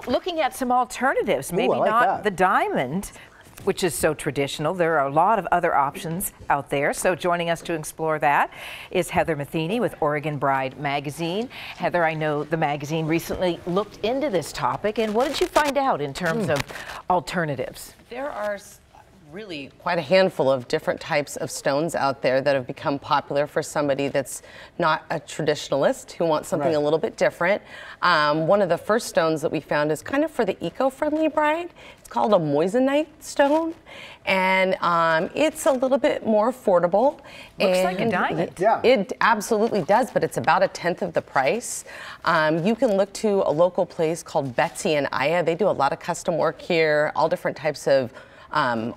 looking at some alternatives, maybe not the diamond, which is so traditional. There are a lot of other options out there. So joining us to explore that is Heather Matheny with Oregon Bride magazine. Heather, I know the magazine recently looked into this topic, and what did you find out in terms of alternatives? There are really quite a handful of different types of stones out there that have become popular for somebody that's not a traditionalist who wants something a little bit different. One of the first stones that we found is kind of for the eco-friendly bride. It's called a moissanite stone, and it's a little bit more affordable. Looks like a diamond. Yeah. It absolutely does, but it's about 1/10 of the price. You can look to a local place called Betsy and Aya. They do a lot of custom work here, all different types of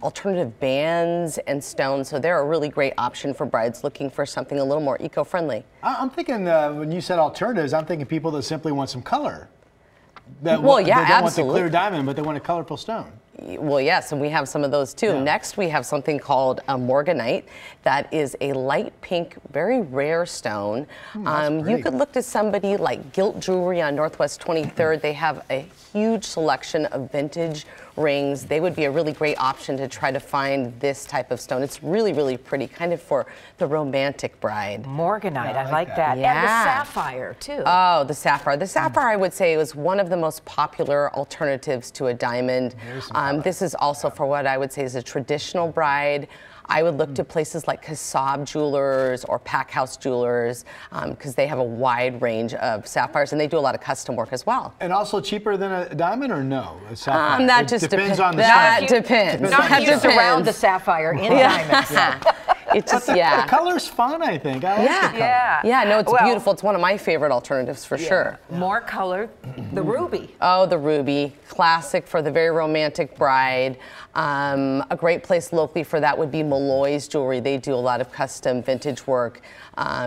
alternative bands and stones, so they're a really great option for brides looking for something a little more eco-friendly. I'm thinking when you said alternatives, I'm thinking people that simply want some color. They don't want the clear diamond, but they want a colorful stone. Well, yes, and we have some of those too. Yeah. Next, we have something called a morganite. That is a light pink, very rare stone. You could look to somebody like Gilt Jewelry on Northwest 23rd. They have a huge selection of vintage rings. They would be a really great option to try to find this type of stone. It's really, really pretty, kind of for the romantic bride. Morganite, I like that. Yeah. And the sapphire, too. Oh, the sapphire. The sapphire, I would say, was one of the most popular alternatives to a diamond. This is also for what I would say is a traditional bride. I would look to places like Kasab Jewelers or Packhouse Jewelers because they have a wide range of sapphires, and they do a lot of custom work as well. And also cheaper than a diamond, or no? A sapphire? That just depends on the stone. That depends. Not used around the sapphire in diamonds. It's just, the color's fun, I think. I like the color. Yeah, no, it's beautiful. It's one of my favorite alternatives for sure. More color, the ruby. Oh, the ruby, classic for the very romantic bride. A great place locally for that would be Malloy's Jewelry. They do a lot of custom vintage work.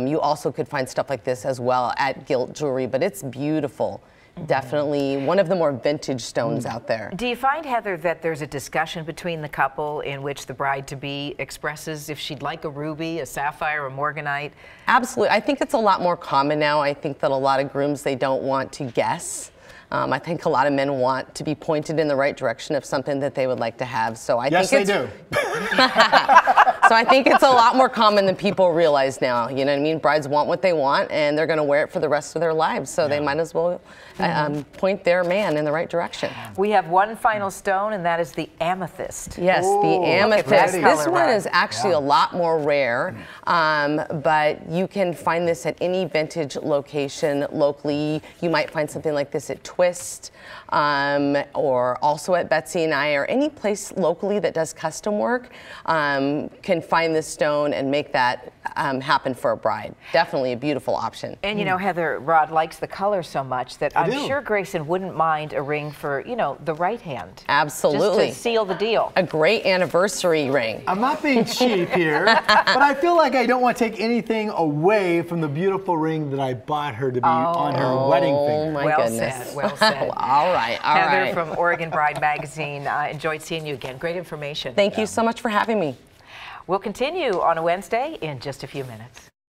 You also could find stuff like this as well at Gilt Jewelry, but it's beautiful. Definitely one of the more vintage stones out there. Do you find, Heather, that there's a discussion between the couple in which the bride-to-be expresses if she'd like a ruby, a sapphire, a morganite? Absolutely. I think it's a lot more common now. I think that a lot of grooms, they don't want to guess. I think a lot of men want to be pointed in the right direction of something that they would like to have. So I think they do. So I think it's a lot more common than people realize now. You know what I mean? Brides want what they want, and they're going to wear it for the rest of their lives. So they might as well point their man in the right direction. We have one final stone, and that is the amethyst. Yes, the amethyst. This one is actually a lot more rare, but you can find this at any vintage location locally. You might find something like this at Twist, or also at Betsy and I, or any place locally that does custom work can find this stone and make that happen for a bride. Definitely a beautiful option. And you know, Heather, Rod likes the color so much that I'm sure Grayson wouldn't mind a ring for, the right hand. Absolutely. Just to seal the deal. A great anniversary ring. I'm not being cheap here, but I feel like I don't want to take anything away from the beautiful ring that I bought her to be on her wedding finger. Oh my goodness. Well said. All right. Heather from Oregon Bride magazine. Enjoyed seeing you again. Great information. Thank you so much for having me. We'll continue on a Wednesday in just a few minutes.